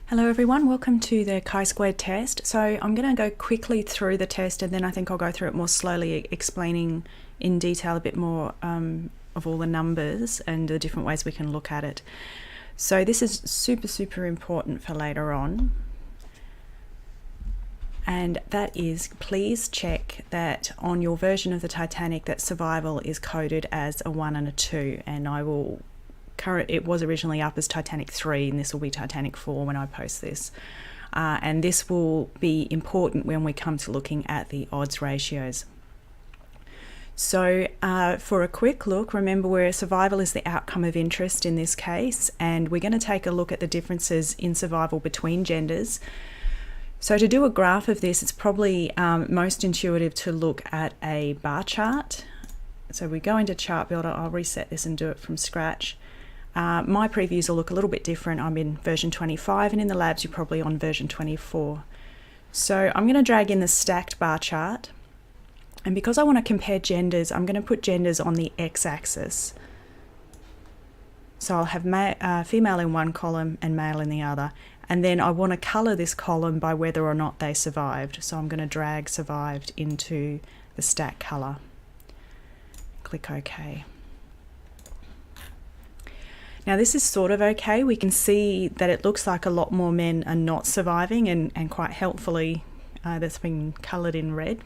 Hello everyone, welcome to the Chi-squared test. So I'm going to go quickly through the test and then I think I'll go through it more slowly, explaining in detail a bit more of all the numbers and the different ways we can look at it. So this is super important for later on. And that is, please check that on your version of the Titanic that survival is coded as a 1 and a 2, and it was originally up as Titanic 3 and this will be Titanic 4 when I post this. And this will be important when we come to looking at the odds ratios. So for a quick look, remember where survival is the outcome of interest in this case, and we're going to take a look at the differences in survival between genders. So to do a graph of this, it's probably most intuitive to look at a bar chart. So we go into Chart Builder, I'll reset this and do it from scratch. My previews will look a little bit different. I'm in version 25 and in the labs you're probably on version 24. So I'm going to drag in the stacked bar chart, and because I want to compare genders, I'm going to put genders on the x-axis. So I'll have female in one column and male in the other, and then I want to colour this column by whether or not they survived. So I'm going to drag survived into the stack colour. Click OK. Now this is sort of okay. We can see that it looks like a lot more men are not surviving, and quite helpfully that's been coloured in red.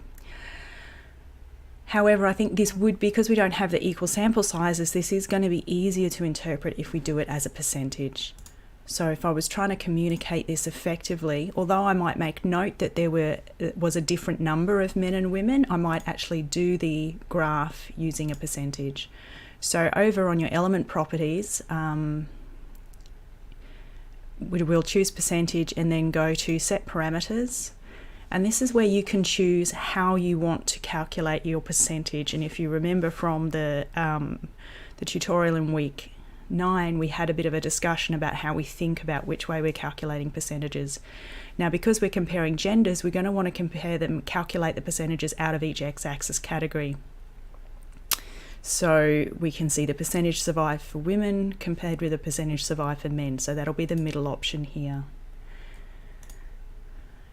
However, I think this would, because we don't have the equal sample sizes, this is going to be easier to interpret if we do it as a percentage. So if I was trying to communicate this effectively, although I might make note that there was a different number of men and women, I might actually do the graph using a percentage. So over on your element properties, we'll choose percentage and then go to set parameters. And this is where you can choose how you want to calculate your percentage. And if you remember from the tutorial in week 9, we had a bit of a discussion about how we think about which way we're calculating percentages. Now, because we're comparing genders, we're going to want to calculate the percentages out of each x-axis category. So we can see the percentage survive for women compared with the percentage survive for men. So that'll be the middle option here.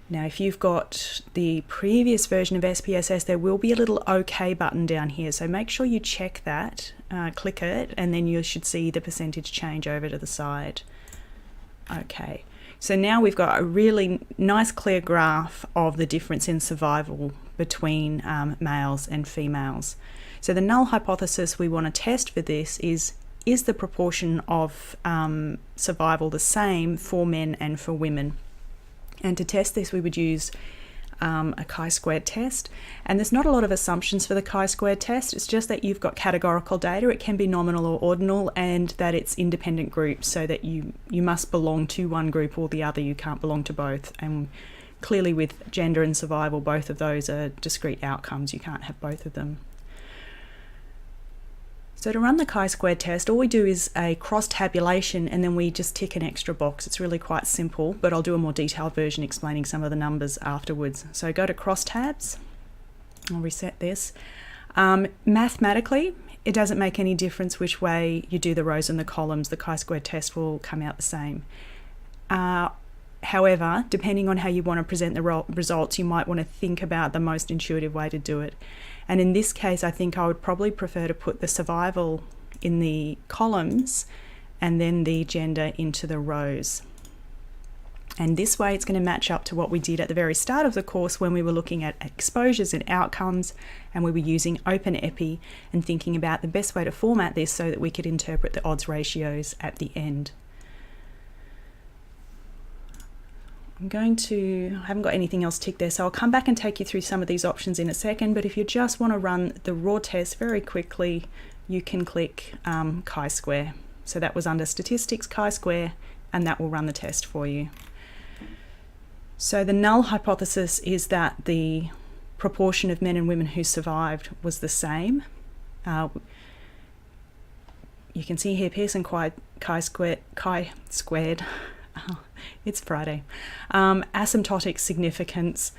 Now, if you've got the previous version of SPSS, there will be a little OK button down here. So make sure you check that, click it, and then you should see the percentage change over to the side. Okay, so now we've got a really nice clear graph of the difference in survival between males and females. So the null hypothesis we want to test for this is the proportion of survival the same for men and for women? And to test this, we would use a chi-squared test. And there's not a lot of assumptions for the chi-squared test. It's just that you've got categorical data. It can be nominal or ordinal, and that it's independent groups, so that you must belong to one group or the other. You can't belong to both. And clearly with gender and survival, both of those are discrete outcomes. You can't have both of them. So to run the chi-squared test, all we do is a cross tabulation and then we just tick an extra box. It's really quite simple, but I'll do a more detailed version explaining some of the numbers afterwards. So go to cross tabs. I'll reset this. Mathematically, it doesn't make any difference which way you do the rows and the columns. The chi-squared test will come out the same. However, depending on how you want to present the results, you might want to think about the most intuitive way to do it. And in this case, I think I would probably prefer to put the survival in the columns and then the gender into the rows. And this way it's going to match up to what we did at the very start of the course when we were looking at exposures and outcomes, and we were using OpenEpi and thinking about the best way to format this so that we could interpret the odds ratios at the end. I haven't got anything else ticked there, so I'll come back and take you through some of these options in a second, but if you just want to run the raw test very quickly, you can click chi-square. So that was under statistics, chi-square, and that will run the test for you. So the null hypothesis is that the proportion of men and women who survived was the same. You can see here Pearson chi-squared. It's Friday. Asymptotic significance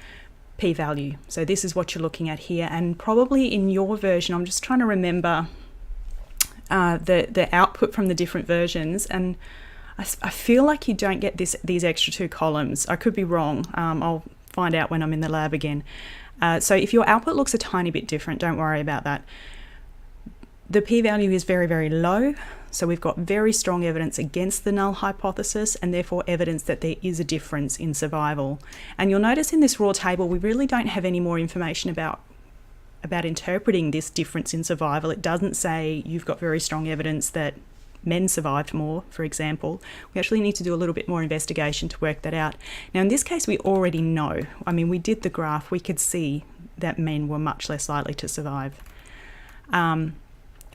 p-value. So this is what you're looking at here, and probably in your version, I'm just trying to remember the output from the different versions, and I feel like you don't get these extra 2 columns. I could be wrong. I'll find out when I'm in the lab again. So if your output looks a tiny bit different, don't worry about that. The p-value is very, very low. So we've got very strong evidence against the null hypothesis, and therefore evidence that there is a difference in survival. And you'll notice in this raw table, we really don't have any more information about interpreting this difference in survival. It doesn't say you've got very strong evidence that men survived more, for example. We actually need to do a little bit more investigation to work that out. Now, in this case, we already know. I mean, we did the graph. We could see that men were much less likely to survive.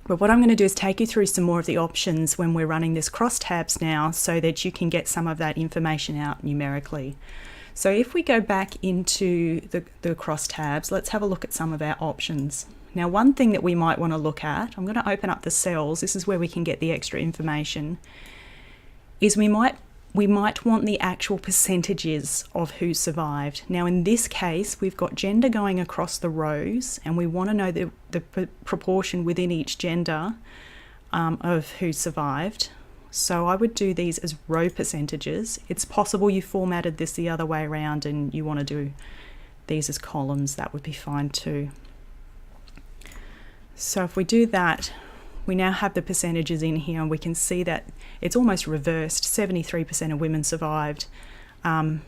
But what I'm going to do is take you through some more of the options when we're running this crosstabs now, so that you can get some of that information out numerically. So if we go back into the crosstabs, let's have a look at some of our options. Now, one thing that we might want to look at, I'm going to open up the cells, this is where we can get the extra information, is we might want the actual percentages of who survived. Now, in this case, we've got gender going across the rows, and we want to know the proportion within each gender of who survived. So I would do these as row percentages. It's possible you formatted this the other way around and you want to do these as columns. That would be fine too. So if we do that, we now have the percentages in here, and we can see that it's almost reversed. 73% of women survived, and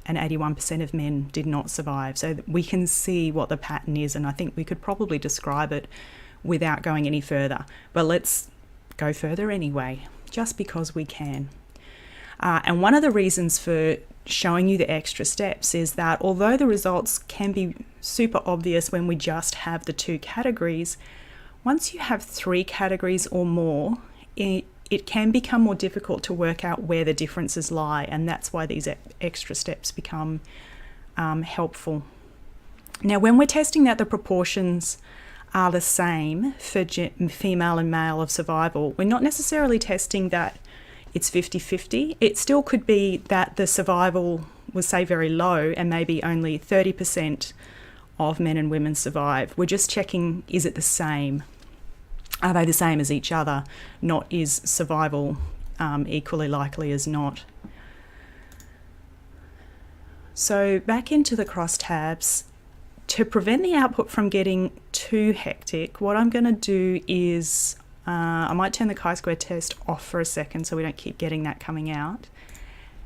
81% of men did not survive. So we can see what the pattern is, and I think we could probably describe it without going any further. But let's go further anyway, just because we can. And one of the reasons for showing you the extra steps is that although the results can be super obvious when we just have the 2 categories, once you have 3 categories or more, it can become more difficult to work out where the differences lie, and that's why these extra steps become helpful. Now, when we're testing that the proportions are the same for female and male of survival, we're not necessarily testing that it's 50-50. It still could be that the survival was, say, very low, and maybe only 30% of men and women survive. We're just checking, is it the same? Are they the same as each other? Not is survival equally likely as not. So back into the crosstabs. To prevent the output from getting too hectic, what I'm going to do is I might turn the chi-square test off for a second so we don't keep getting that coming out.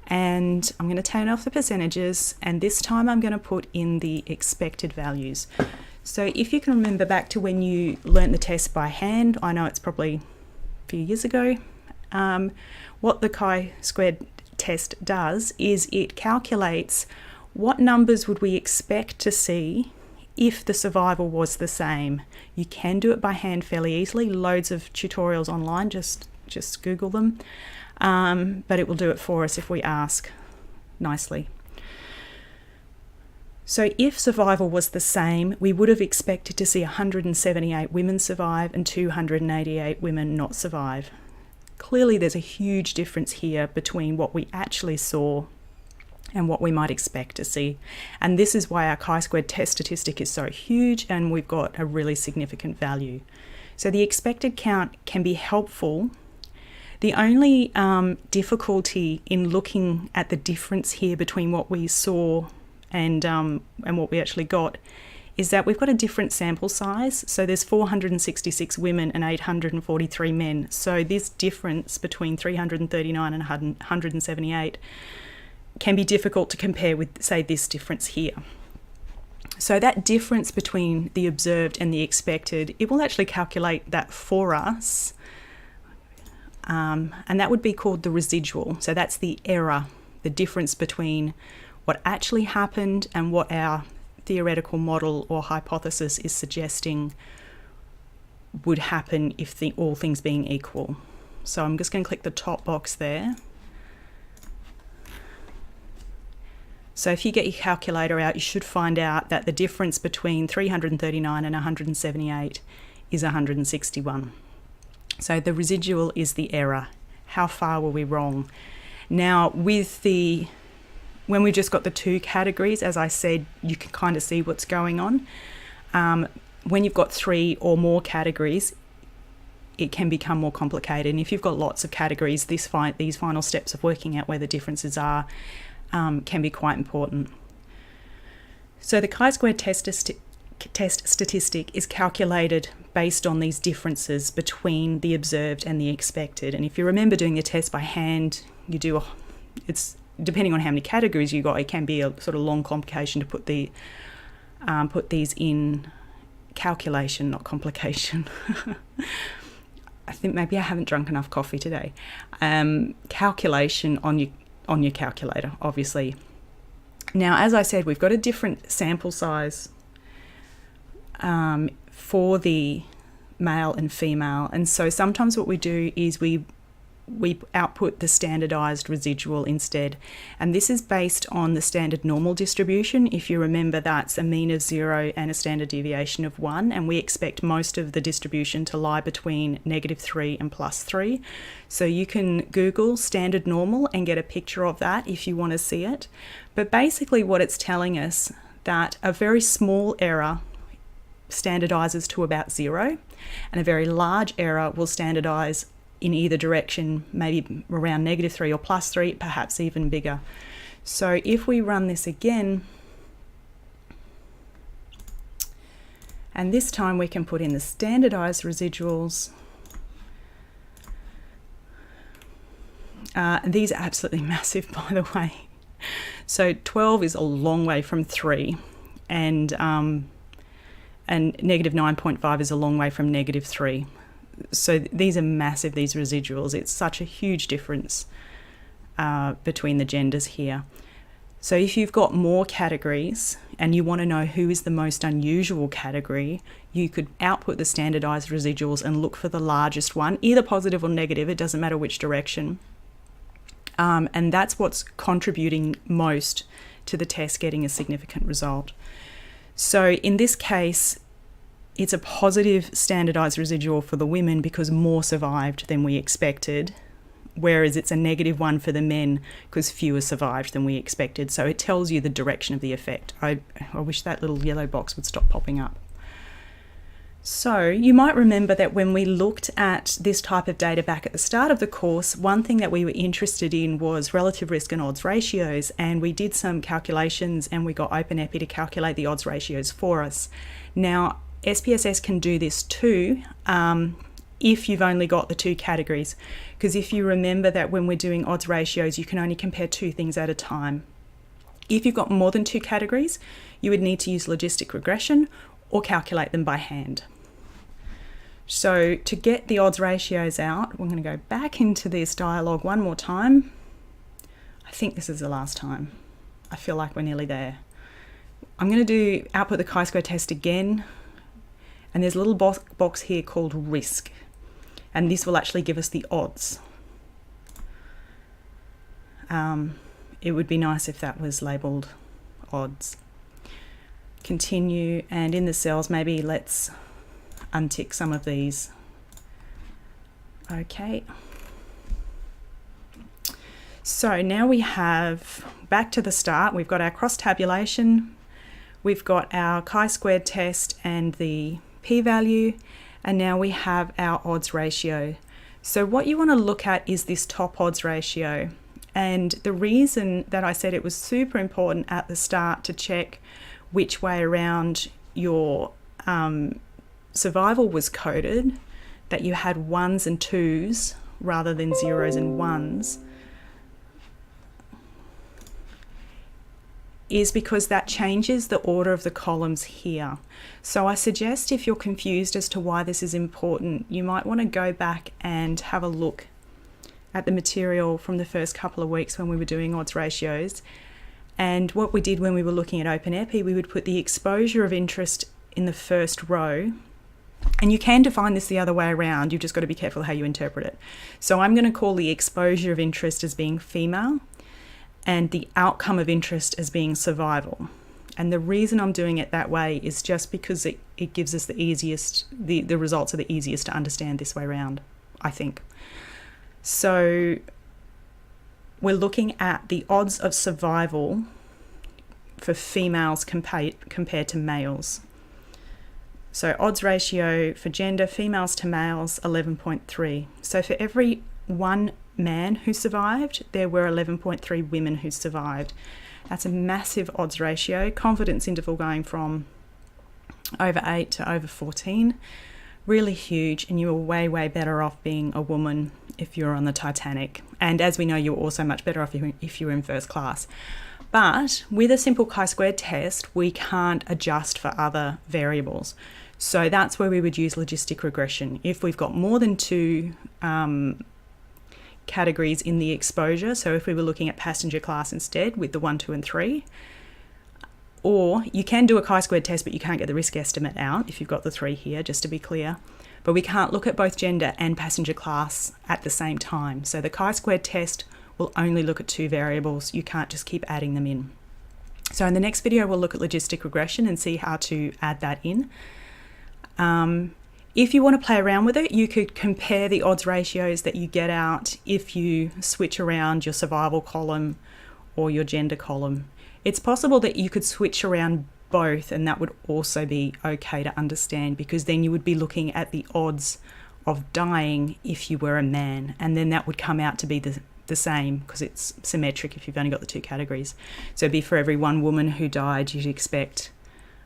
And I'm going to turn off the percentages, and this time I'm going to put in the expected values. So if you can remember back to when you learnt the test by hand, I know it's probably a few years ago, what the chi-squared test does is it calculates what numbers would we expect to see if the survival was the same. You can do it by hand fairly easily. Loads of tutorials online, just Google them. But it will do it for us if we ask nicely. So if survival was the same, we would have expected to see 178 women survive and 288 women not survive. Clearly there's a huge difference here between what we actually saw and what we might expect to see. And this is why our chi-squared test statistic is so huge, and we've got a really significant value. So the expected count can be helpful. The only difficulty in looking at the difference here between what we saw and what we actually got is that we've got a different sample size. So there's 466 women and 843 men. So this difference between 339 and 178 can be difficult to compare with, say, this difference here. So that difference between the observed and the expected, it will actually calculate that for us, and that would be called the residual. So that's the error, the difference between what actually happened and what our theoretical model or hypothesis is suggesting would happen if all things being equal. So I'm just going to click the top box there. So if you get your calculator out, you should find out that the difference between 339 and 178 is 161. So the residual is the error. How far were we wrong? Now, when we've just got the 2 categories, as I said, you can kind of see what's going on. When you've got 3 or more categories, it can become more complicated. And if you've got lots of categories, these final steps of working out where the differences are can be quite important. So the chi-squared test statistic is calculated based on these differences between the observed and the expected. And if you remember doing the test by hand, it's depending on how many categories you got, it can be a sort of long complication to put these in calculation, not complication. I think maybe I haven't drunk enough coffee today. Calculation on your calculator, obviously. Now, as I said, we've got a different sample size for the male and female, and so sometimes what we do is we output the standardized residual instead, and this is based on the standard normal distribution. If you remember, that's a mean of 0 and a standard deviation of 1, and we expect most of the distribution to lie between -3 and +3. So you can Google standard normal and get a picture of that if you want to see it. But basically what it's telling us that a very small error standardizes to about 0, and a very large error will standardize in either direction, maybe around -3 or +3, perhaps even bigger. So if we run this again, and this time we can put in the standardized residuals. These are absolutely massive, by the way. So 12 is a long way from 3, and -9.5 is a long way from -3. So these are massive, these residuals. It's such a huge difference between the genders here. So if you've got more categories and you want to know who is the most unusual category, you could output the standardized residuals and look for the largest one, either positive or negative, it doesn't matter which direction. And that's what's contributing most to the test getting a significant result. So in this case, it's a positive standardized residual for the women because more survived than we expected, whereas it's a -1 for the men because fewer survived than we expected. So it tells you the direction of the effect. I wish that little yellow box would stop popping up. So you might remember that when we looked at this type of data back at the start of the course, one thing that we were interested in was relative risk and odds ratios, and we did some calculations and we got OpenEpi to calculate the odds ratios for us. Now, SPSS can do this too if you've only got the 2 categories, because if you remember that when we're doing odds ratios, you can only compare 2 things at a time. If you've got more than 2 categories, you would need to use logistic regression or calculate them by hand. So to get the odds ratios out, we're going to go back into this dialogue one more time. I think this is the last time. I feel like we're nearly there. I'm going to output the chi-square test again. And there's a little box here called risk, and this will actually give us the odds. It would be nice if that was labelled odds. Continue, and in the cells, maybe let's untick some of these. Okay. So now we have, back to the start, we've got our cross tabulation, we've got our chi-squared test and the p-value, and now we have our odds ratio. So what you want to look at is this top odds ratio, and the reason that I said it was super important at the start to check which way around your survival was coded, that you had 1s and 2s rather than 0s and 1s, is because that changes the order of the columns here. So I suggest if you're confused as to why this is important, you might want to go back and have a look at the material from the first couple of weeks when we were doing odds ratios. And what we did when we were looking at OpenEpi, we would put the exposure of interest in the first row. And you can define this the other way around, you've just got to be careful how you interpret it. So I'm going to call the exposure of interest as being female, and the outcome of interest as being survival. And the reason I'm doing it that way is just because it gives us the easiest, the results are the easiest to understand this way around, I think. So we're looking at the odds of survival for females compared to males. So odds ratio for gender, females to males, 11.3. So for every one man who survived, there were 11.3 women who survived. That's a massive odds ratio. Confidence interval going from over 8 to over 14. Really huge, and you were way, way better off being a woman if you're on the Titanic. And as we know, you're also much better off if you're in first class. But with a simple chi-squared test, we can't adjust for other variables. So that's where we would use logistic regression. If we've got more than two categories in the exposure, so if we were looking at passenger class instead with the 1, 2 and 3, or you can do a chi-squared test, but you can't get the risk estimate out if you've got the 3 here, just to be clear. But we can't look at both gender and passenger class at the same time. So the chi-squared test will only look at 2 variables. You can't just keep adding them in. So in the next video, we'll look at logistic regression and see how to add that in. If you want to play around with it, you could compare the odds ratios that you get out if you switch around your survival column or your gender column. It's possible that you could switch around both, and that would also be okay to understand, because then you would be looking at the odds of dying if you were a man, and then that would come out to be the same, because it's symmetric if you've only got the 2 categories. So it'd be for every 1 woman who died, you'd expect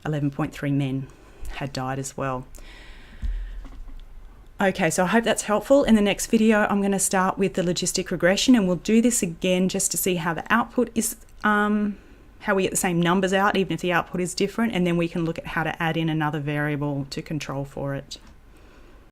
11.3 men had died as well. Okay, so I hope that's helpful. In the next video, I'm going to start with the logistic regression, and we'll do this again just to see how the output is, how we get the same numbers out, even if the output is different, and then we can look at how to add in another variable to control for it.